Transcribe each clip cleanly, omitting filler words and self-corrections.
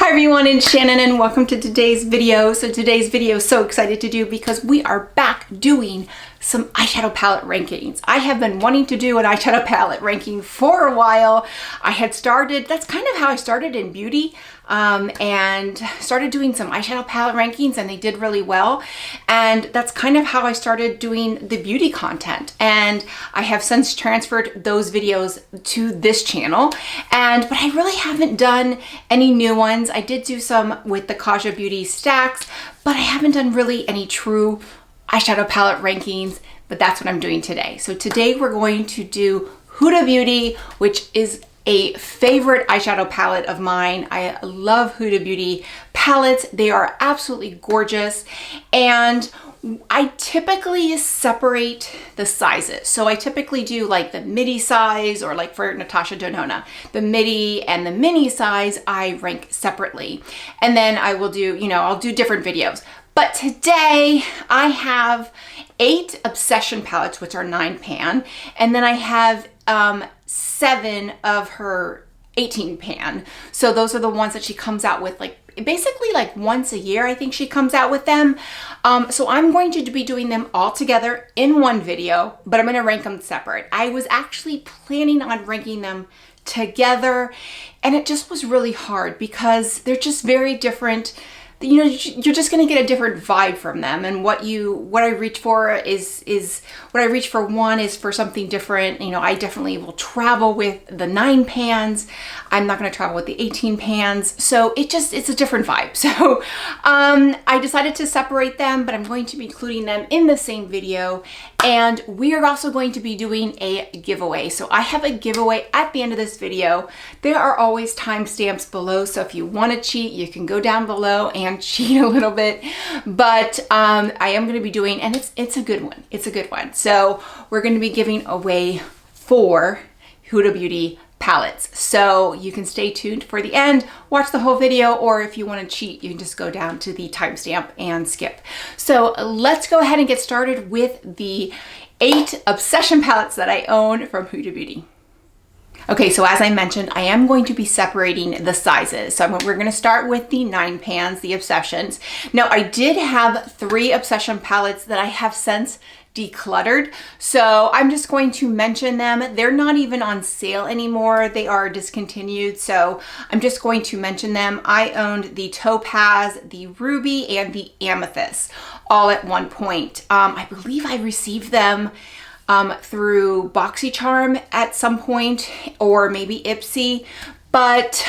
Hi everyone, it's Shannon and welcome to today's video. So today's video is so excited to do because we are back doing some eyeshadow palette rankings. I have been wanting to do an eyeshadow palette ranking for a while. I had started, that's kind of how I started in beauty, and started doing some eyeshadow palette rankings and they did really well. And that's kind of how I started doing the beauty content. And I have since transferred those videos to this channel. But I really haven't done any new ones. I did do some with the Kaja Beauty stacks, but I haven't done really any true eyeshadow palette rankings, but that's what I'm doing today. So today we're going to do Huda Beauty, which is a favorite eyeshadow palette of mine. I love Huda Beauty palettes. They are absolutely gorgeous. And I typically separate the sizes. So I typically do like the midi size, or like for Natasha Denona, the midi and the mini size I rank separately. And then I will do, I'll do different videos. But today I have 8 Obsession palettes, which are 9 pan, and then I have 7 of her 18 pan. So those are the ones that she comes out with basically once a year. I think she comes out with them. So I'm going to be doing them all together in one video, but I'm going to rank them separate. I was actually planning on ranking them together, and it just was really hard because they're just very different. You're just going to get a different vibe from them, and what I reach for is what I reach for one is for something different. I definitely will travel with the 9 pans. I'm not going to travel with the 18 pans. So it's a different vibe. So I decided to separate them, but I'm going to be including them in the same video. And we are also going to be doing a giveaway. So I have a giveaway at the end of this video. There are always timestamps below. So if you want to cheat, you can go down below and cheat a little bit. But I am going to be doing, and it's a good one. It's a good one. So we're going to be giving away 4 Huda Beauty palettes. So you can stay tuned for the end, watch the whole video, or if you want to cheat, you can just go down to the timestamp and skip. So let's go ahead and get started with the 8 Obsession palettes that I own from Huda Beauty. Okay, so as I mentioned, I am going to be separating the sizes. So we're going to start with the 9 pans, the Obsessions. Now, I did have 3 Obsession palettes that I have since decluttered. So I'm just going to mention them. They're not even on sale anymore. They are discontinued. So I'm just going to mention them. I owned the Topaz, the Ruby, and the Amethyst all at one point. I believe I received them through BoxyCharm at some point, or maybe Ipsy, but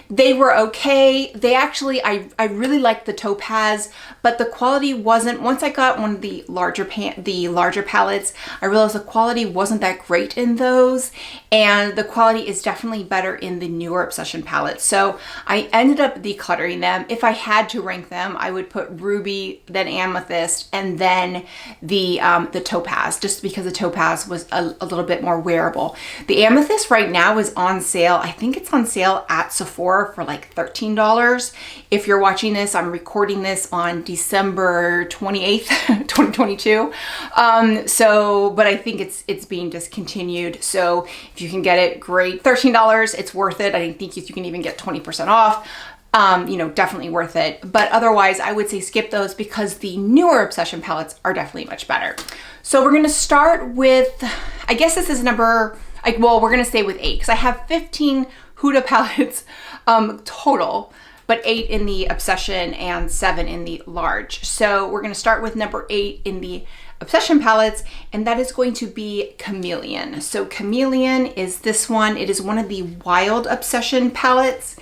they were okay. They actually, I really liked the Topaz, but the quality wasn't, once I got one of the larger palettes, I realized the quality wasn't that great in those, and the quality is definitely better in the newer Obsession palettes. So I ended up decluttering them. If I had to rank them, I would put Ruby, then Amethyst, and then the Topaz, just because the Topaz was a little bit more wearable. The Amethyst right now is on sale. I think it's on sale at Sephora for like $13. If you're watching this, I'm recording this on December 28th, 2022. But I think it's being discontinued. So if you can get it, great. $13, it's worth it. I think you can even get 20% off. Definitely worth it. But otherwise, I would say skip those because the newer Obsession palettes are definitely much better. So we're going to start with, I guess this is number, well, we're going to stay with 8 because I have 15 Huda palettes total, but 8 in the Obsession and 7 in the large. So we're going to start with number 8 in the Obsession palettes, and that is going to be Chameleon. So Chameleon is this one. It is one of the Wild Obsession palettes.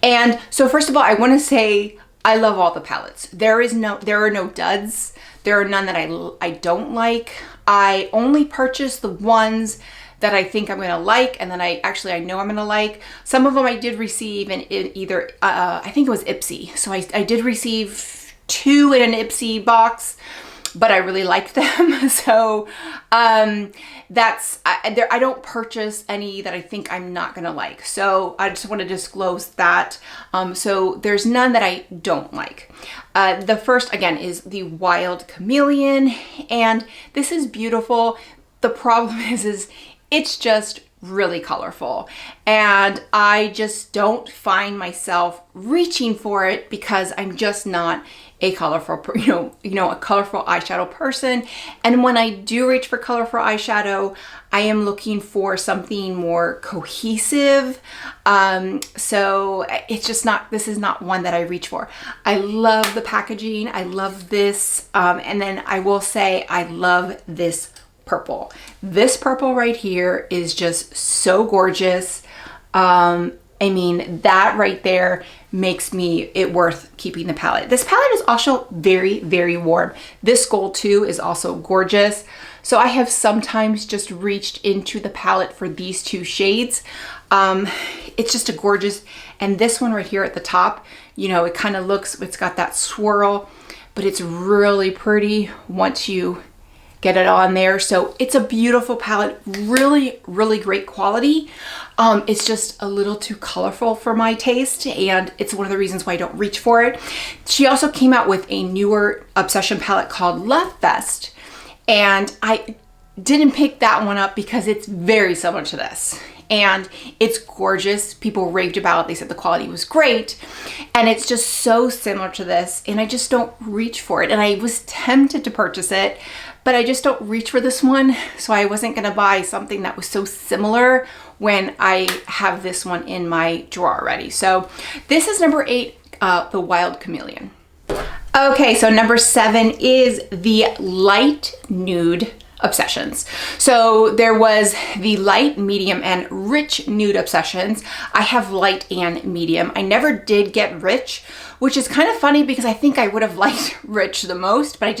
And so first of all, I want to say I love all the palettes. There are no duds. There are none that I don't like. I only purchase the ones that I think I'm going to like, and then I know I'm going to like. Some of them I did receive in either, I think it was Ipsy. So I did receive 2 in an Ipsy box, but I really liked them. So I don't purchase any that I think I'm not going to like. So I just want to disclose that. So there's none that I don't like. The first, again, is the Wild Chameleon, and this is beautiful. The problem is it's just really colorful. And I just don't find myself reaching for it because I'm just not a colorful, a colorful eyeshadow person. And when I do reach for colorful eyeshadow, I am looking for something more cohesive. So it's just not, this is not one that I reach for. I love the packaging. I love this. And then I will say, I love this purple. This purple right here is just so gorgeous. I mean, that right there makes it worth keeping the palette. This palette is also very, very warm. This gold too is also gorgeous. So I have sometimes just reached into the palette for these two shades. It's just a gorgeous, and this one right here at the top, it kind of looks, it's got that swirl, but it's really pretty once you get it on there. So it's a beautiful palette, really, really great quality. It's just a little too colorful for my taste, and it's one of the reasons why I don't reach for it. She also came out with a newer Obsession palette called Love Fest, and I didn't pick that one up because it's very similar to this. And it's gorgeous. People raved about it. They said the quality was great. And it's just so similar to this. And I just don't reach for it. And I was tempted to purchase it, but I just don't reach for this one. So I wasn't going to buy something that was so similar when I have this one in my drawer already. So this is number 8, the Wild Chameleon. Okay, so number 7 is the Light Nude Obsessions. So there was the light, medium, and rich nude obsessions. I have light and medium. I never did get rich, which is kind of funny because I think I would have liked rich the most, but I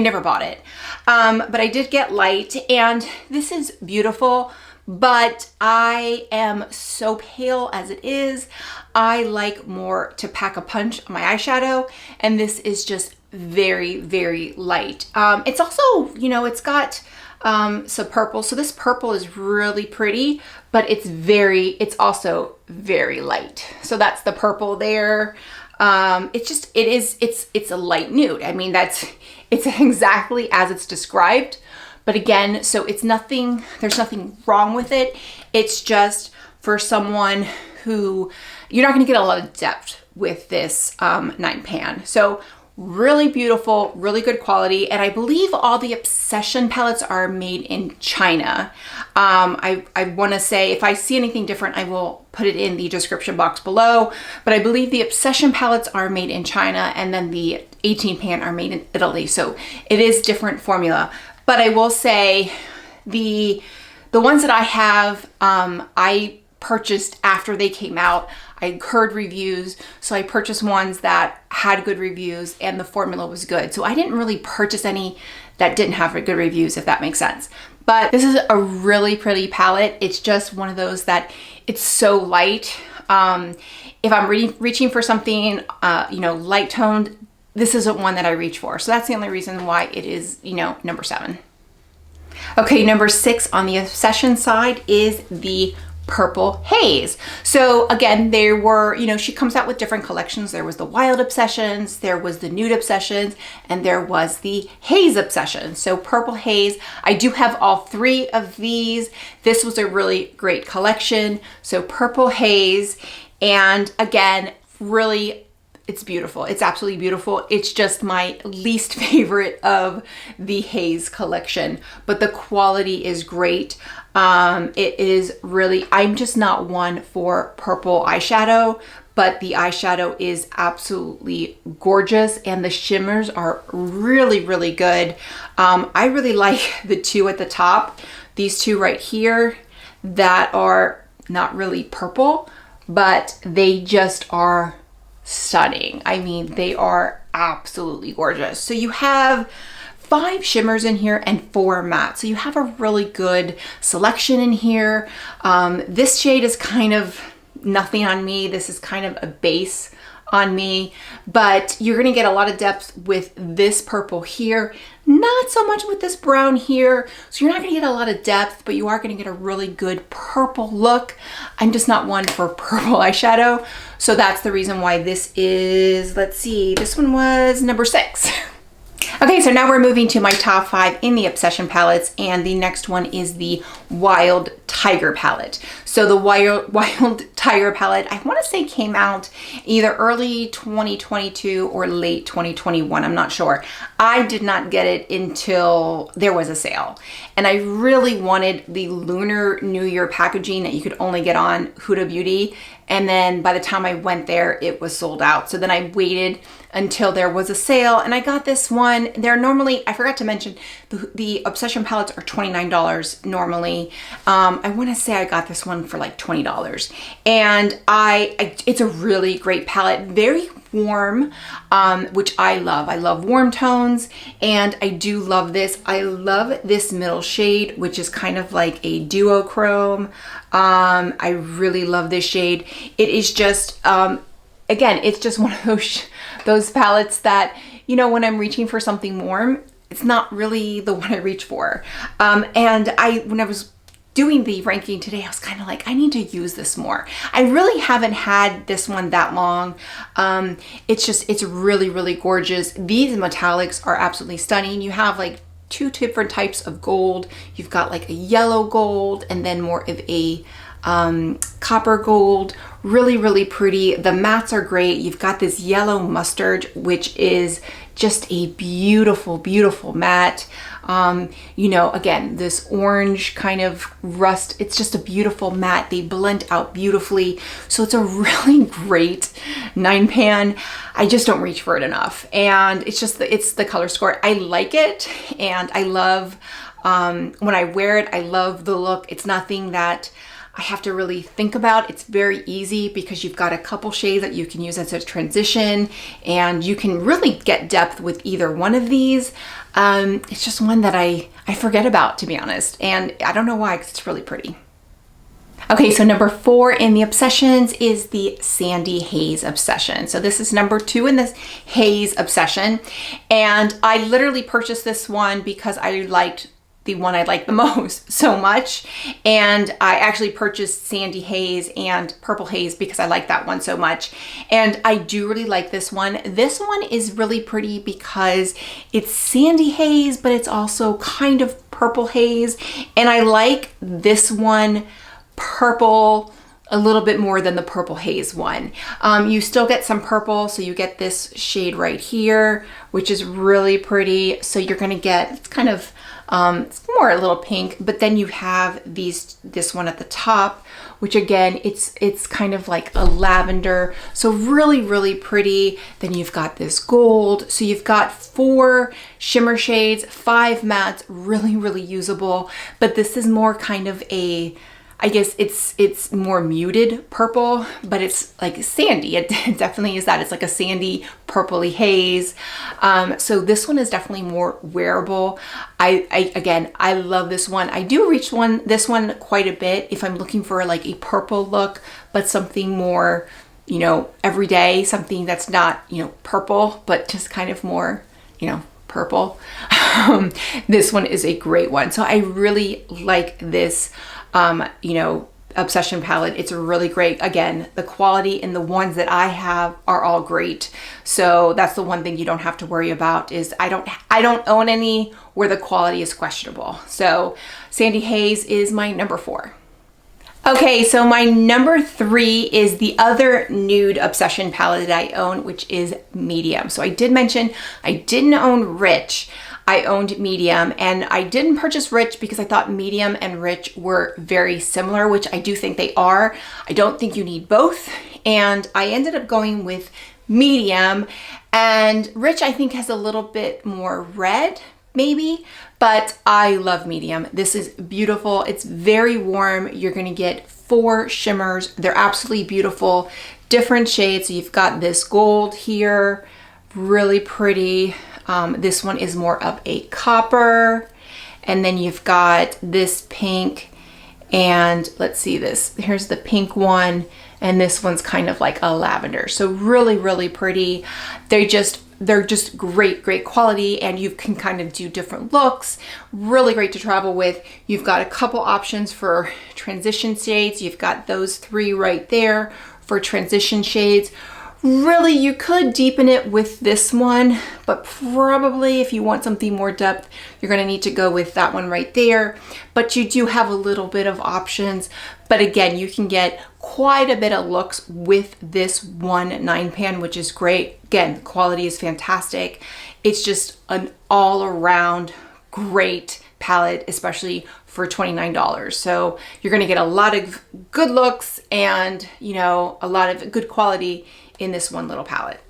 never bought it. But I did get light, and this is beautiful, but I am so pale as it is. I like more to pack a punch on my eyeshadow, and this is just very, very light. It's also, it's got some purple. So this purple is really pretty, but it's also very light. So that's the purple there. It's a light nude. I mean, it's exactly as it's described. But again, so there's nothing wrong with it. It's just for someone who, you're not gonna get a lot of depth with this 9 pan. So really beautiful, really good quality. And I believe all the Obsession palettes are made in China. I want to say if I see anything different, I will put it in the description box below. But I believe the Obsession palettes are made in China, and then the 18 pan are made in Italy. So it is different formula. But I will say the ones that I have, I purchased after they came out. I heard reviews, so I purchased ones that had good reviews and the formula was good. So I didn't really purchase any that didn't have good reviews, if that makes sense. But this is a really pretty palette. It's just one of those that it's so light. If I'm reaching for something, light toned, this isn't one that I reach for. So that's the only reason why it is, number 7. Okay, number 6 on the Obsession side is the Purple Haze. So again, there were, she comes out with different collections. There was the Wild Obsessions, there was the Nude Obsessions, and there was the Haze Obsession. So Purple Haze, I do have all 3 of these. This was a really great collection. So Purple Haze, and again, really, it's beautiful. It's absolutely beautiful. It's just my least favorite of the Haze collection, but the quality is great. It is really, I'm just not one for purple eyeshadow, but the eyeshadow is absolutely gorgeous and the shimmers are really, really good. I really like the 2 at the top, these 2 right here that are not really purple, but they just are stunning. I mean, they are absolutely gorgeous. So you have 5 shimmers in here and 4 mattes. So you have a really good selection in here. This shade is kind of nothing on me. This is kind of a base on me, but you're gonna get a lot of depth with this purple here, not so much with this brown here. So you're not gonna get a lot of depth, but you are gonna get a really good purple look. I'm just not one for purple eyeshadow. So that's the reason why this is, let's see, this one was number 6. Okay, so now we're moving to my top 5 in the Obsession palettes, and the next one is the Wild Tiger palette. So the Wild Tiger palette, I want to say came out either early 2022 or late 2021. I'm not sure. I did not get it until there was a sale, and I really wanted the Lunar New Year packaging that you could only get on Huda Beauty. And then by the time I went there, it was sold out. So then I waited until there was a sale, and I got this one. They're normally, I forgot to mention, the Obsession palettes are $29 normally. I want to say I got this one for like $20, and it's a really great palette, very warm, which I love. I love warm tones, and I do love this. I love this middle shade, which is kind of like a duochrome. I really love this shade. It is just, again, it's just one of those palettes that, you know, when I'm reaching for something warm, it's not really the one I reach for. And when I was doing the ranking today, I was kind of like, I need to use this more. I really haven't had this one that long. It's really, really gorgeous. These metallics are absolutely stunning. You have like 2 different types of gold. You've got like a yellow gold and then more of a copper gold. Really, really pretty. The mattes are great. You've got this yellow mustard, which is just a beautiful, beautiful matte. You know, again, this orange kind of rust, it's just a beautiful matte. They blend out beautifully. So it's a really great 9-pan. I just don't reach for it enough. And it's just, it's the color score. I like it, and I love, when I wear it, I love the look. It's nothing that I have to really think about. It's very easy because you've got a couple shades that you can use as a transition, and you can really get depth with either one of these. It's just one that I forget about, to be honest, and I don't know why, because it's really pretty. Okay, so number 4 in the Obsessions is the Sandy Haze Obsession. So this is number 2 in this Haze Obsession, and I literally purchased this one because I liked the one I like the most so much. And I actually purchased Sandy Haze and Purple Haze because I like that one so much. And I do really like this one. This one is really pretty because it's Sandy Haze, but it's also kind of Purple Haze. And I like this one purple a little bit more than the Purple Haze one. You still get some purple, so you get this shade right here, which is really pretty. So you're gonna get, it's kind of, it's more a little pink, but then you have this one at the top, which again, it's kind of like a lavender. So really, really pretty. Then you've got this gold. So you've got 4 shimmer shades, 5 mattes, really, really usable. But this is more kind of a, I guess it's more muted purple, but it's like sandy. It definitely is that. It's like a sandy purpley haze. So this one is definitely more wearable. Again, I love this one. I do reach this one quite a bit if I'm looking for like a purple look, but something more, you know, everyday, something that's not, you know, purple, but just kind of more, you know, purple. This one is a great one. So I really like this, you know, Obsession palette. It's really great. Again, the quality and the ones that I have are all great. So that's the one thing you don't have to worry about is I don't own any where the quality is questionable. So Sandy Haze is my number 4. Okay, so my number 3 is the other nude Obsession palette that I own, which is Medium. So I did mention I didn't own Rich. I owned Medium, and I didn't purchase Rich because I thought Medium and Rich were very similar, which I do think they are. I don't think you need both, and I ended up going with Medium, and Rich I think has a little bit more red maybe, but I love Medium. This is beautiful. It's very warm. You're gonna get 4 shimmers. They're absolutely beautiful, different shades. So you've got this gold here, really pretty. This one is more of a copper, and then you've got this pink, and let's see this. Here's the pink one, and this one's kind of like a lavender. So really, really pretty. They're just great quality, and you can kind of do different looks. Really great to travel with. You've got a couple options for transition shades. You've got those 3 right there for transition shades. Really, you could deepen it with this one, but probably if you want something more depth, you're gonna need to go with that one right there. But you do have a little bit of options. But again, you can get quite a bit of looks with this one 9 pan, which is great. Again, the quality is fantastic. It's just an all around great palette, especially for $29. So you're gonna get a lot of good looks and, you know, a lot of good quality in this one little palette.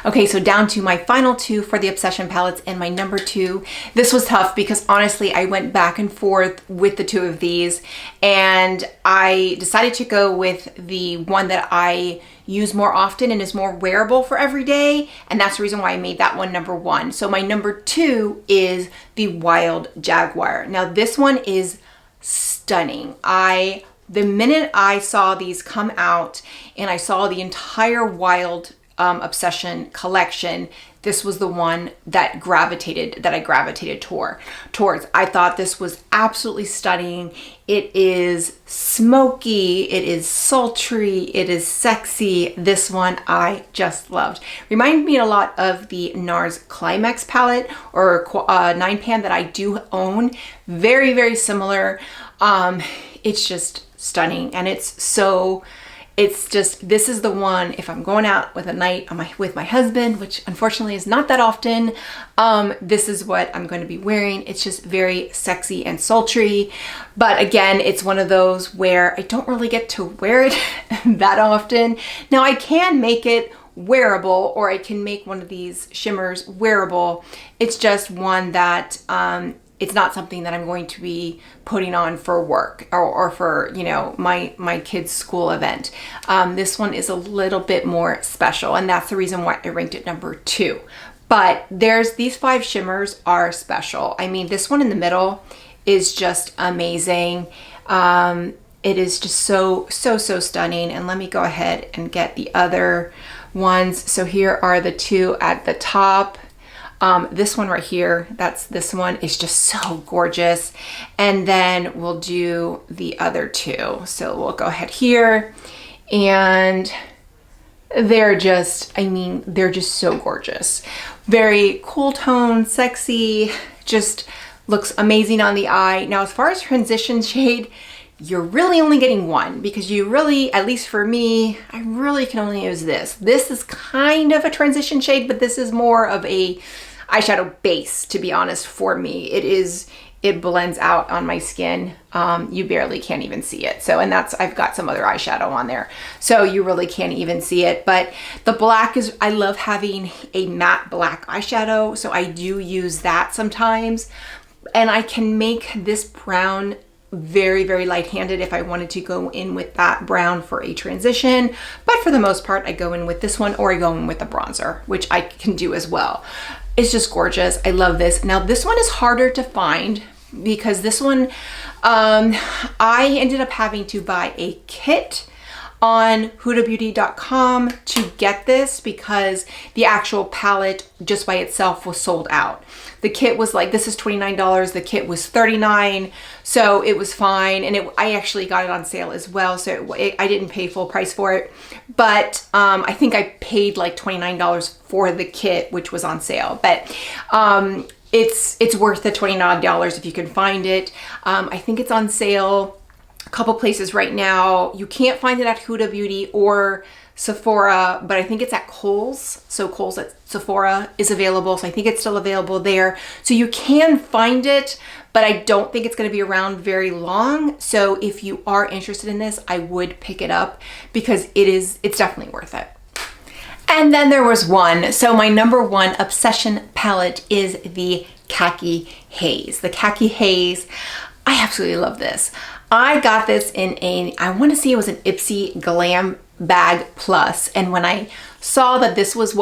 Okay, so down to my final two for the Obsession palettes, and my number two. This was tough because honestly, I went back and forth with the two of these, and I decided to go with the one that I use more often and is more wearable for every day, and that's the reason why I made that one number one. So my number two is the Wild Jaguar. Now this one is stunning. The minute I saw these come out and I saw the entire Wild Obsession collection, this was the one that I gravitated towards. I thought this was absolutely stunning. It is smoky, it is sultry, it is sexy. This one I just loved. Reminded me a lot of the NARS Climax palette or 9 pan that I do own. Very, very similar. It's just stunning, and this is the one, if I'm going out with a night with my husband, which unfortunately is not that often, this is what I'm going to be wearing. It's just very sexy and sultry. But again, it's one of those where I don't really get to wear it that often. Now I can make it wearable, or I can make one of these shimmers wearable. It's just one that it's not something that I'm going to be putting on for work or for, you know, my kids' school event. This one is a little bit more special, and that's the reason why I ranked it number two. But these 5 shimmers are special. I mean, this one in the middle is just amazing. It is just so stunning. And let me go ahead and get the other ones. So here are the 2 at the top. This one right here, this one is just so gorgeous. And then we'll do the other 2. So we'll go ahead here, and they're just so gorgeous. Very cool tone, sexy, just looks amazing on the eye. Now, as far as transition shade, you're really only getting one, because you really, at least for me, I really can only use this. This is kind of a transition shade, but this is more of a eyeshadow base, to be honest, for me. It blends out on my skin. You barely can't even see it. So, and I've got some other eyeshadow on there, so you really can't even see it. But the black I love having a matte black eyeshadow, so I do use that sometimes. And I can make this brown very, very light-handed if I wanted to go in with that brown for a transition. But for the most part, I go in with this one, or I go in with the bronzer, which I can do as well. It's just gorgeous. I love this. Now this one is harder to find, because this one, I ended up having to buy a kit on hudabeauty.com to get this, because the actual palette just by itself was sold out. The kit was like, this is $29, the kit was $39, so it was fine. And I actually got it on sale as well, so I didn't pay full price for it. But I think I paid like $29 for the kit, which was on sale. But it's worth the $29 if you can find it. I think it's on sale a couple places right now. You can't find it at Huda Beauty or Sephora, but I think it's at Kohl's. So Kohl's at Sephora is available. So I think it's still available there. So you can find it, but I don't think it's going to be around very long. So if you are interested in this, I would pick it up, because it's definitely worth it. And then there was one. So my number one Obsession palette is the Khaki Haze. The Khaki Haze, I absolutely love this. I got this in I want to say it was an Ipsy Glam Bag Plus, and when I saw that this was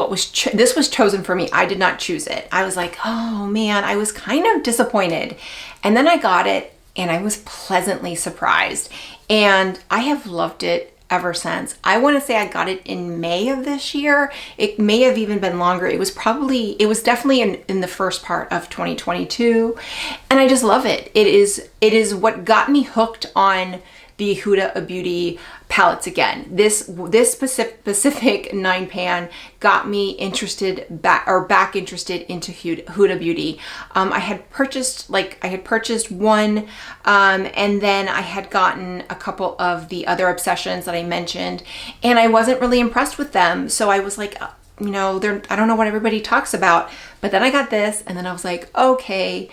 this was chosen for me, I did not choose it. I was like, oh man, I was kind of disappointed. And then I got it, and I was pleasantly surprised, and I have loved it ever since. I want to say I got it in May of this year. It may have even been longer. It was definitely in the first part of 2022, and I just love it. It is what got me hooked on the Huda Beauty palettes again. This specific 9 pan got me interested back interested into Huda Beauty. I had purchased one, and then I had gotten a couple of the other obsessions that I mentioned, and I wasn't really impressed with them. So I was like, you know, I don't know what everybody talks about. But then I got this, and then I was like, okay,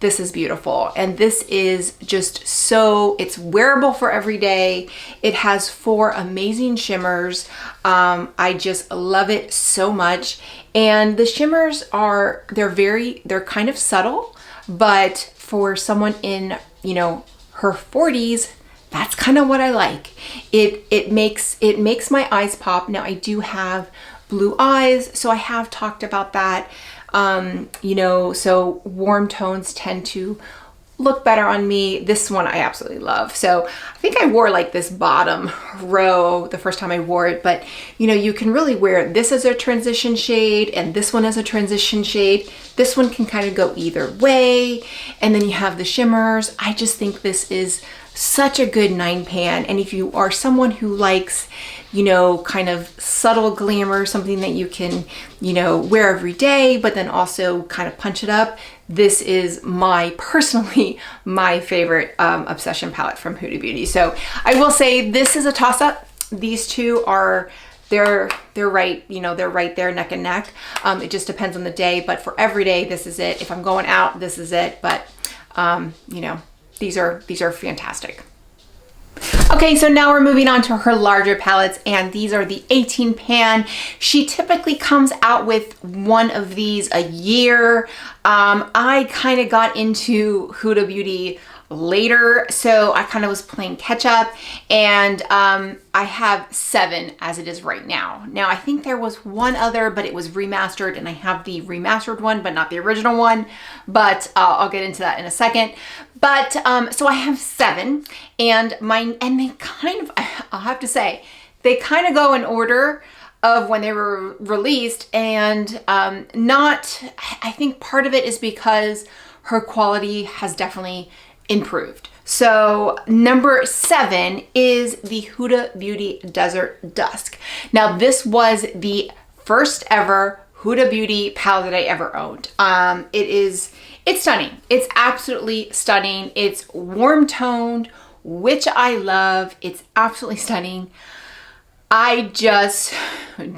this is beautiful. And this is just so, it's wearable for every day. It has 4 amazing shimmers. I just love it so much. And the shimmers they're kind of subtle, but for someone in, you know, her 40s, that's kind of what I like. It makes my eyes pop. Now I do have blue eyes, so I have talked about that. You know, so warm tones tend to look better on me. This one I absolutely love. So I think I wore like this bottom row the first time I wore it, but you know, you can really wear this as a transition shade and this one as a transition shade. This one can kind of go either way. And then you have the shimmers. I just think this is such a good 9 pan. And if you are someone who likes, you know, kind of subtle glamour, something that you can, you know, wear every day, but then also kind of punch it up, this is personally my favorite obsession palette from Huda Beauty. So I will say this is a toss up. These two are, they're right, you know, they're right there neck and neck. It just depends on the day, but for every day, this is it. If I'm going out, this is it. But, you know, these are fantastic. Okay, so now we're moving on to her larger palettes, and these are the 18 pan. She typically comes out with one of these a year. I kind of got into Huda Beauty later, so I kind of was playing catch up, and I have 7 as it is right now. Now I think there was one other, but it was remastered, and I have the remastered one, but not the original one, but I'll get into that in a second. But so I have 7, and they kind of, I'll have to say, they kind of go in order of when they were released, and I think part of it is because her quality has definitely improved. So number 7 is the Huda Beauty Desert Dusk. Now this was the first ever Huda Beauty palette that I ever owned. It's stunning. It's absolutely stunning. It's warm toned, which I love. It's absolutely stunning. I just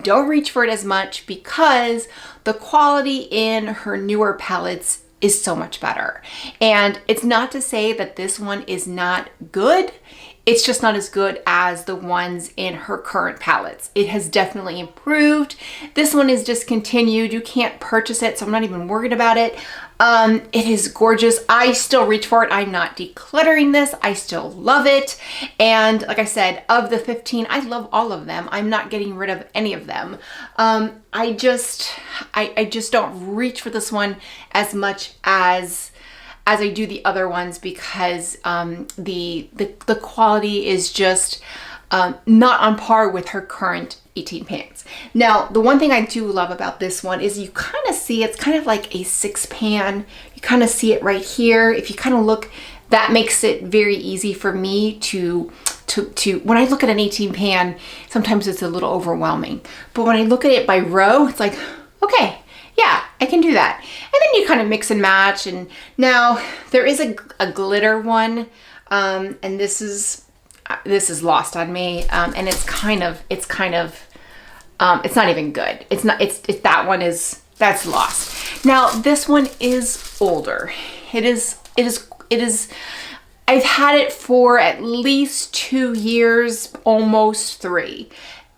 don't reach for it as much because the quality in her newer palettes is so much better. And it's not to say that this one is not good. It's just not as good as the ones in her current palettes. It has definitely improved. This one is discontinued. You can't purchase it, so I'm not even worried about it. It is gorgeous. I still reach for it. I'm not decluttering this. I still love it. And like I said, of the 15, I love all of them. I'm not getting rid of any of them. I just don't reach for this one as much as I do the other ones because the quality is just not on par with her current 18 pans. Now, the one thing I do love about this one is you kind of see it's kind of like a 6 pan. You kind of see it right here. If you kind of look, that makes it very easy for me to when I look at an 18 pan, sometimes it's a little overwhelming. But when I look at it by row, it's like, okay, yeah, I can do that. And then you kind of mix and match. And now there is a glitter one, and this is lost on me. And it's not even good. That's lost. Now this one is older. It is, I've had it for at least 2 years, almost 3.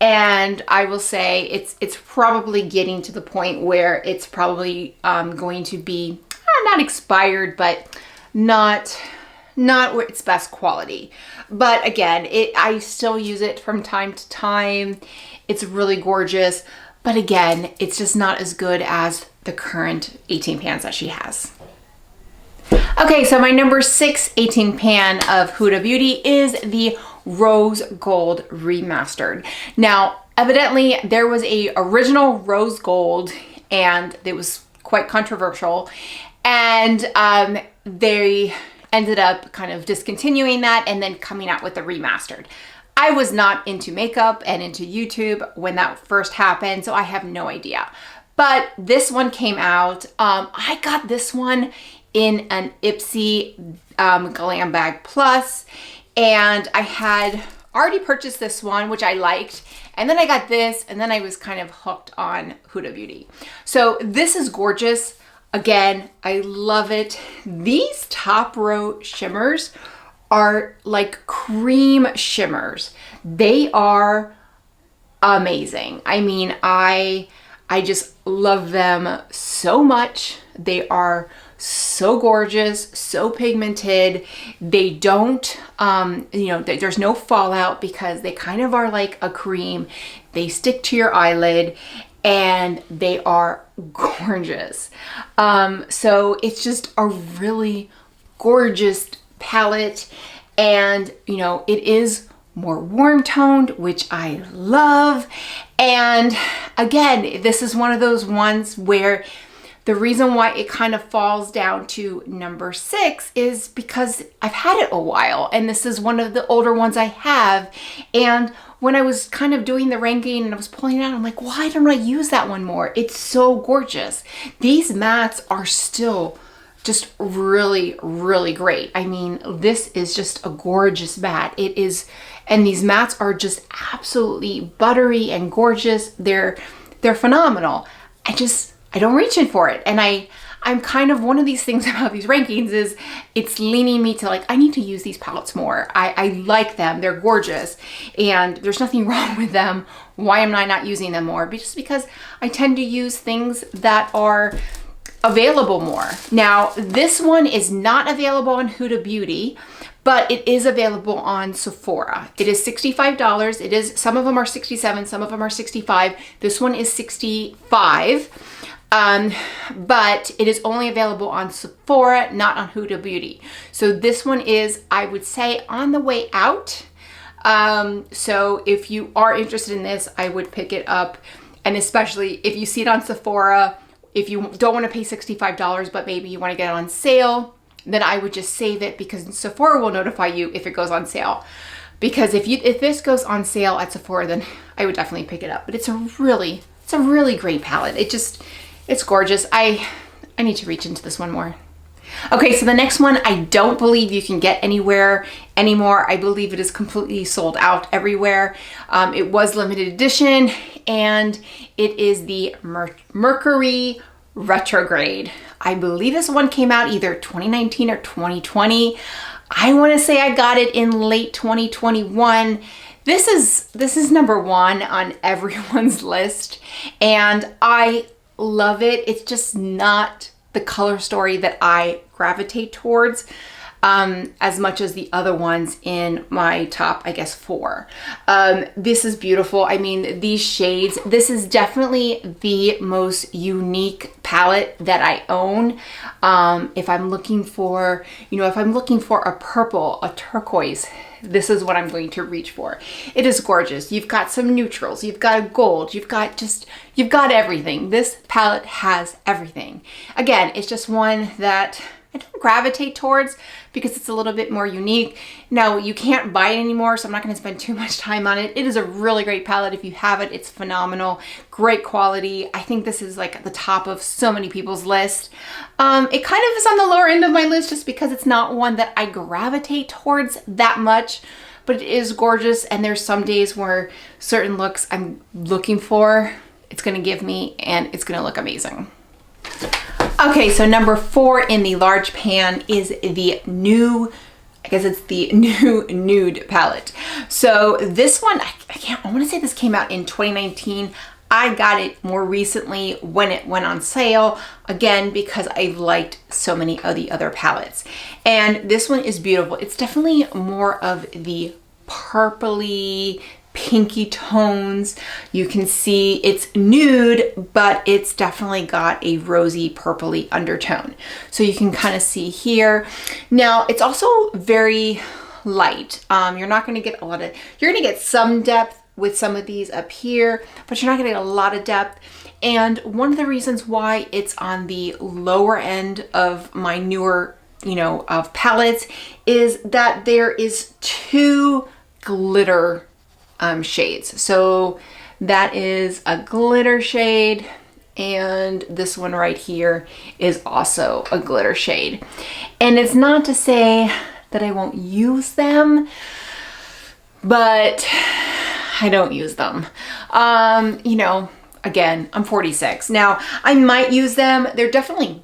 And I will say it's probably getting to the point where it's probably going to be not expired, but not its best quality. But again, I still use it from time to time. It's really gorgeous. But again, it's just not as good as the current 18 pans that she has. Okay, so my number 6 18 pan of Huda Beauty is the Rose Gold Remastered. Now, evidently there was a original Rose Gold and it was quite controversial, and they ended up kind of discontinuing that and then coming out with the Remastered. I was not into makeup and into YouTube when that first happened, so I have no idea. But this one came out. I got this one in an Ipsy Glam Bag Plus, and I had already purchased this one, which I liked, and then I got this, and then I was kind of hooked on Huda Beauty. So this is gorgeous. Again, I love it. These top row shimmers are like cream shimmers. They are amazing. I mean, I just love them so much. They are so gorgeous, so pigmented. They don't, you know, there's no fallout because they kind of are like a cream. They stick to your eyelid and they are gorgeous. So it's just a really gorgeous palette, and you know, it is more warm toned, which I love. And again, this is one of those ones where the reason why it kind of falls down to number 6 is because I've had it a while, and this is one of the older ones I have. And when I was kind of doing the ranking and I was pulling it out, I'm like, why don't I use that one more? It's so gorgeous. These mattes are still just really, really great. I mean, this is just a gorgeous matte. It is, and these mattes are just absolutely buttery and gorgeous. They're phenomenal. I don't reach in for it. And I'm kind of, one of these things about these rankings is it's leaning me to like, I need to use these palettes more. I like them, they're gorgeous, and there's nothing wrong with them. Why am I not using them more? Just because I tend to use things that are available more. Now, this one is not available on Huda Beauty, but it is available on Sephora. It is $65. It is, some of them are $67, some of them are $65. This one is $65. But it is only available on Sephora, not on Huda Beauty. So this one is, I would say, on the way out. So if you are interested in this, I would pick it up. And especially if you see it on Sephora, if you don't want to pay $65, but maybe you want to get it on sale, then I would just save it, because Sephora will notify you if it goes on sale. Because if this goes on sale at Sephora, then I would definitely pick it up. But it's a really great palette. It's gorgeous. I need to reach into this one more. Okay, so the next one, I don't believe you can get anywhere anymore. I believe it is completely sold out everywhere. It was limited edition, and it is the Mercury Retrograde. I believe this one came out either 2019 or 2020. I want to say I got it in late 2021. This is number 1 on everyone's list, and I love it. It's just not the color story that I gravitate towards as much as the other ones in my top, I guess, 4. This is beautiful. I mean, these shades, this is definitely the most unique palette that I own. If I'm looking for, you know, if I'm looking for a purple, a turquoise, this is what I'm going to reach for. It is gorgeous. You've got some neutrals, you've got gold, you've got everything. This palette has everything. Again, it's just one that I don't gravitate towards because it's a little bit more unique. Now, you can't buy it anymore, so I'm not going to spend too much time on it. It is a really great palette. If you have it, it's phenomenal. Great quality. I think this is like at the top of so many people's list. It kind of is on the lower end of my list just because it's not one that I gravitate towards that much, but it is gorgeous, and there's some days where certain looks I'm looking for, it's going to give me, and it's going to look amazing. Okay, so number 4 in the large pan is the new, I guess it's the new Nude palette. So this one, I want to say this came out in 2019. I got it more recently when it went on sale, again, because I've liked so many of the other palettes. And this one is beautiful. It's definitely more of the purpley, pinky tones. You can see it's nude, but it's definitely got a rosy purpley undertone. So you can kind of see here. Now it's also very light. You're not going to get a lot of, you're going to get some depth with some of these up here, but you're not going to get a lot of depth. And one of the reasons why it's on the lower end of my newer you know, of palettes is that there is 2 glitter shades. So that is a glitter shade, and this one right here is also a glitter shade. And it's not to say that I won't use them, but I don't use them. You know, again, I'm 46. Now, I might use them. They're definitely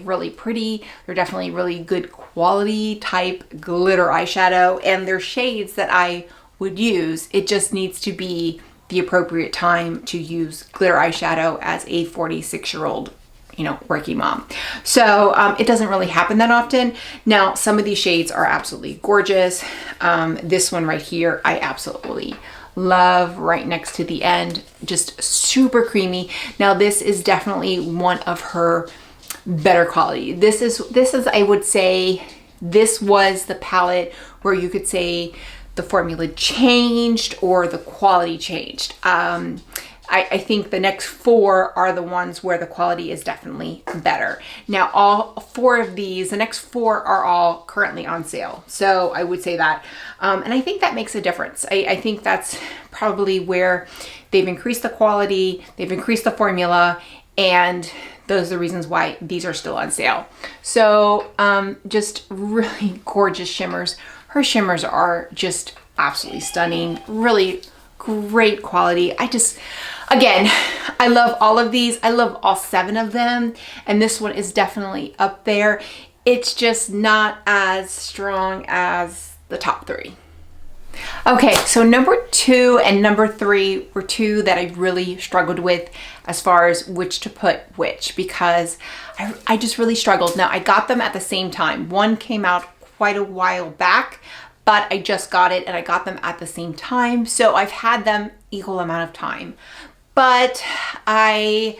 really pretty. They're definitely really good quality type glitter eyeshadow, and they're shades that I would use. It just needs to be the appropriate time to use glitter eyeshadow as a 46-year-old, you know, working mom. So it doesn't really happen that often. Now, some of these shades are absolutely gorgeous. This one right here, I absolutely love, right next to the end, just super creamy. Now, this is definitely one of her better quality. This is I would say, this was the palette where you could say the formula changed or the quality changed. I think the next 4 are the ones where the quality is definitely better. Now, all 4 of these, the next 4 are all currently on sale. So I would say that. And I think that makes a difference. I think that's probably where they've increased the quality, they've increased the formula, and those are the reasons why these are still on sale. So just really gorgeous shimmers. Her shimmers are just absolutely stunning, really great quality. Again, I love all of these. I love all 7 of them, and this one is definitely up there. It's just not as strong as the top 3. Okay, so number 2 and number 3 were 2 that I really struggled with as far as which to put which, because I just really struggled. Now, I got them at the same time. One came out quite a while back, but I just got it and I got them at the same time. So I've had them equal amount of time. But I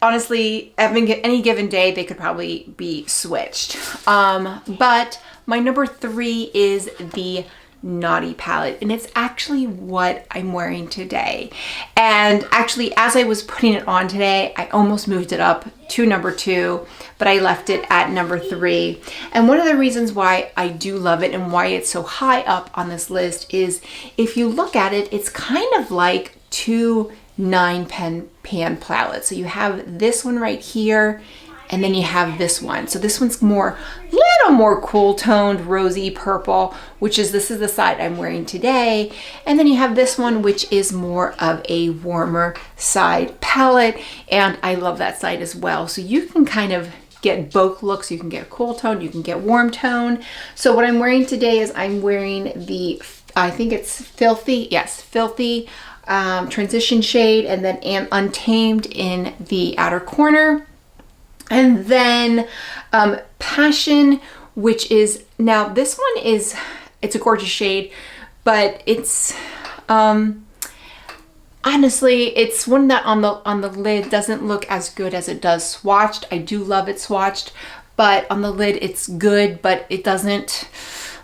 honestly, any given day, they could probably be switched. But my number 3 is the Naughty palette, and it's actually what I'm wearing today. And actually, as I was putting it on today, I almost moved it up to number 2, but I left it at number 3. And one of the reasons why I do love it and why it's so high up on this list is, if you look at it, it's kind of like 2 9-pan palettes. So you have this one right here, and then you have this one. So this one's little more cool toned, rosy purple, this is the side I'm wearing today. And then you have this one, which is more of a warmer side palette. And I love that side as well. So you can kind of get both looks. You can get cool tone, you can get warm tone. So what I'm wearing today is I'm wearing the, I think it's Filthy. Yes, Filthy transition shade, and then Untamed in the outer corner. And then Passion, which is, now this one is, it's a gorgeous shade, but it's honestly, it's one that on the lid doesn't look as good as it does swatched. I do love it swatched, but on the lid it's good, but it doesn't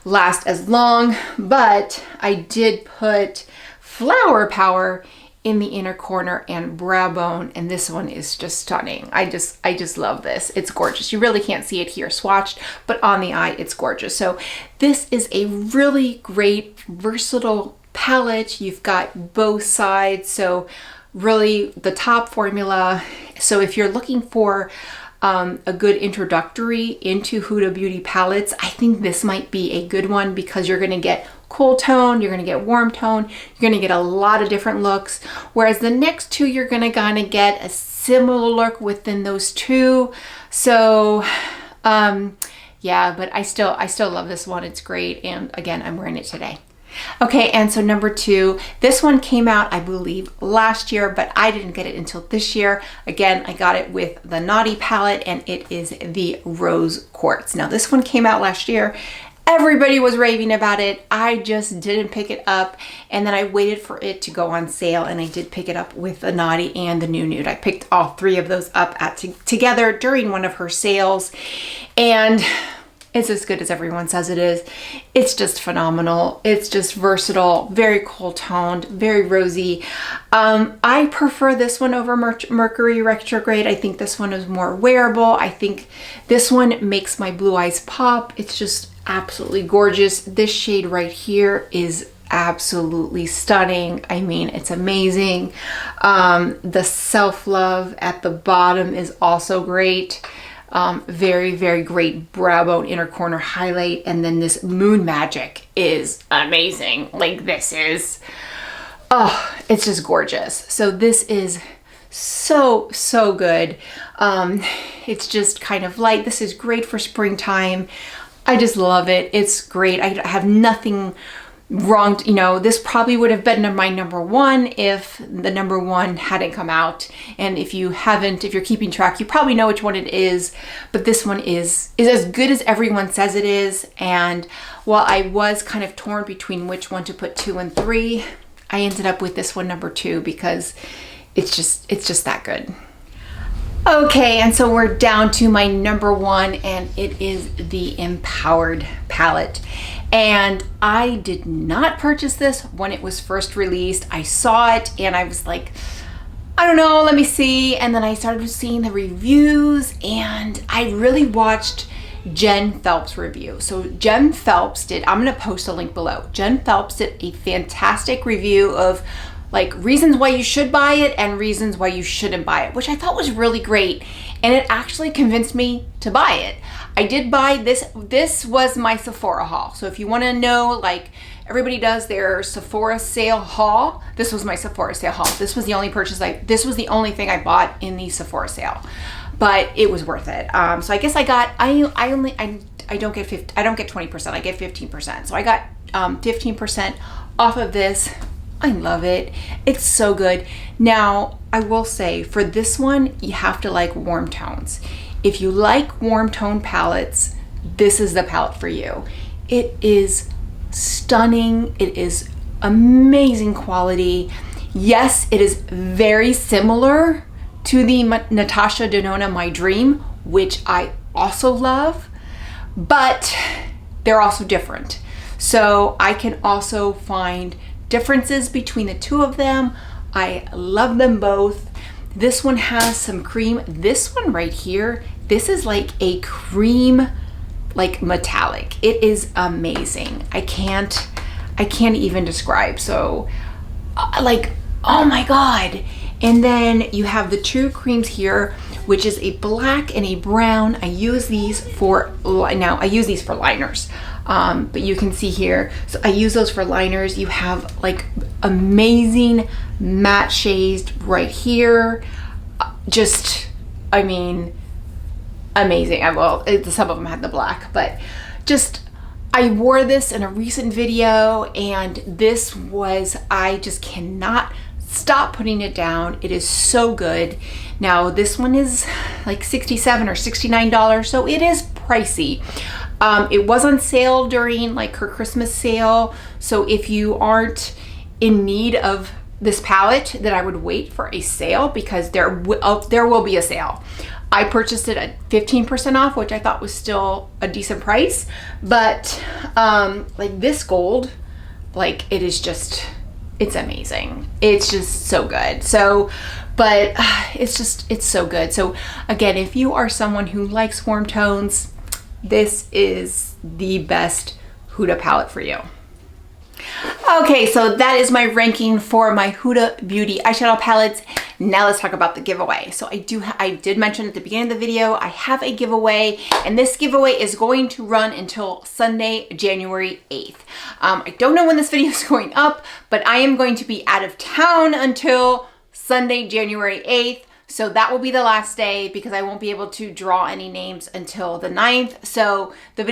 last as long. But I did put Flower Power in the inner corner and Brow Bone, and this one is just stunning. I just love this. It's gorgeous. You really can't see it here swatched, but on the eye it's gorgeous. So this is a really great versatile palette. You've got both sides, so really the top formula. So if you're looking for a good introductory into Huda Beauty palettes, I think this might be a good one, because you're gonna get cool tone, you're gonna get warm tone, you're gonna get a lot of different looks, whereas the next 2 you're gonna kind of get a similar look within those 2. So yeah, but I still love this one. It's great, and again, I'm wearing it today. Okay, and so number 2, this one came out, I believe, last year, but I didn't get it until this year. Again, I got it with the Naughty palette, and it is the Rose Quartz. Now, this one came out last year. Everybody was raving about it. I just didn't pick it up, and then I waited for it to go on sale, and I did pick it up with the Naughty and the new Nude. I picked all 3 of those up together during one of her sales, and It's as good as everyone says it is. It's just phenomenal. It's just versatile, very cool toned, very rosy. I prefer this one over Mercury Retrograde. I think this one is more wearable. I think this one makes my blue eyes pop. It's just absolutely gorgeous. This shade right here is absolutely stunning. I mean, it's amazing. The Self-Love at the bottom is also great. Very, very great brow bone inner corner highlight. And then this Moon Magic is amazing. Like this is, oh, it's just gorgeous. So this is so, so good. It's just kind of light. This is great for springtime. I just love it. It's great. I have nothing wrong. You know, this probably would have been my number one if the number one hadn't come out. And if you haven't, if you're keeping track, you probably know which one it is. But this one is as good as everyone says it is. And while I was kind of torn between which one to put 2 and 3, I ended up with this one number 2 because it's just that good. Okay, and so we're down to my number 1, and it is the Empowered palette. And I did not purchase this when it was first released. I saw it and I was like, I don't know, let me see. And then I started seeing the reviews, and I really watched Jen Phelps' review. So Jen Phelps did, I'm gonna post a link below. Jen Phelps did a fantastic review of like reasons why you should buy it and reasons why you shouldn't buy it, which I thought was really great. And it actually convinced me to buy it. I did buy this. This was my Sephora haul. So if you want to know, like everybody does their Sephora sale haul, this was my Sephora sale haul. This was the only purchase this was the only thing I bought in the Sephora sale, but it was worth it. So I guess I got, I don't get 20%, I get 15%. So I got 15% off of this. I love it. It's so good. Now, I will say for this one, you have to like warm tones. If you like warm tone palettes, this is the palette for you. It is stunning. It is amazing quality. Yes, it is very similar to the Natasha Denona My Dream, which I also love, but they're also different. So I can also find differences between the two of them. I love them both. This one has some cream. This one right here, this is like a cream, like metallic. It is amazing. I can't even describe. So like, oh my God. And then you have the two creams here, which is a black and a brown. I use these for liners. But you can see here, so I use those for liners. You have like amazing matte shades right here. Just, I mean, amazing. Well, some of them had the black, but just, I wore this in a recent video, and this was, I just cannot stop putting it down. It is so good. Now this one is like $67 or $69, so it is pricey. It was on sale during like her Christmas sale. So if you aren't in need of this palette, then I would wait for a sale, because there will be a sale. I purchased it at 15% off, which I thought was still a decent price. But like this gold, like it is just, it's amazing. It's just so good. So, but it's so good. So again, if you are someone who likes warm tones, this is the best Huda palette for you. Okay, so that is my ranking for my Huda Beauty eyeshadow palettes. Now let's talk about the giveaway. So I did mention at the beginning of the video, I have a giveaway, and this giveaway is going to run until Sunday, January 8th. I don't know when this video is going up, but I am going to be out of town until Sunday, January 8th. So that will be the last day, because I won't be able to draw any names until the 9th. So the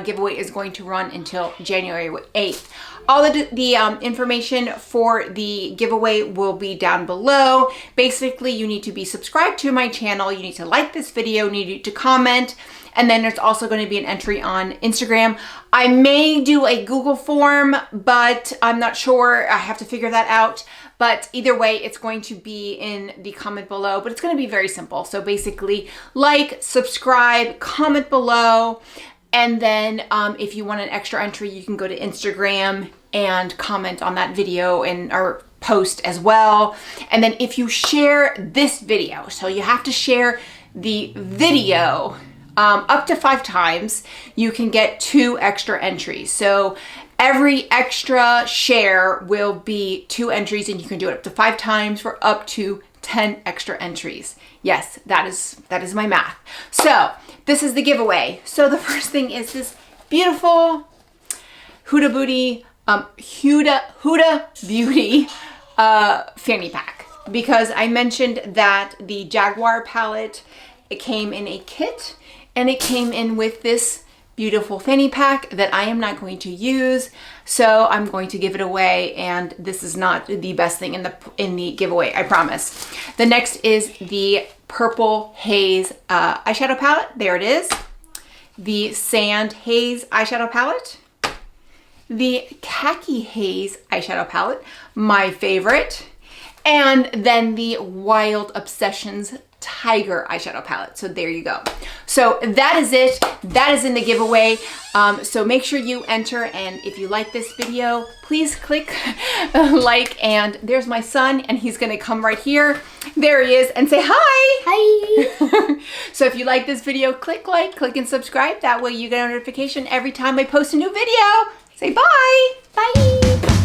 giveaway is going to run until January 8th. All the information for the giveaway will be down below. Basically, you need to be subscribed to my channel. You need to like this video, you need to comment. And then there's also going to be an entry on Instagram. I may do a Google form, but I'm not sure. I have to figure that out. But either way, it's going to be in the comment below, but it's going to be very simple. So basically, like, subscribe, comment below, And then if you want an extra entry, you can go to Instagram and comment on that video and or post as well. And then if you share this video, so you have to share the video up to 5 times, you can get 2 extra entries. So every extra share will be 2 entries, and you can do it up to 5 times for up to 10 extra entries. Yes, that is my math. So this is the giveaway. So the first thing is this beautiful Huda Beauty fanny pack, because I mentioned that the Jaguar palette, it came in a kit, and it came in with this beautiful fanny pack that I am not going to use, so I'm going to give it away, and this is not the best thing in the giveaway, I promise. The next is the purple Haze eyeshadow palette. There it is. The sand Haze eyeshadow palette. The khaki Haze eyeshadow palette, my favorite. And then the Wild Obsessions Tiger eyeshadow palette. So there you go. So that is it. That is in the giveaway. So make sure you enter, and if you like this video, please click like, and there's my son, and he's gonna come right here. There he is, and say hi. Hi. So if you like this video, click like, click and subscribe. That way you get a notification every time I post a new video. Say bye. Bye.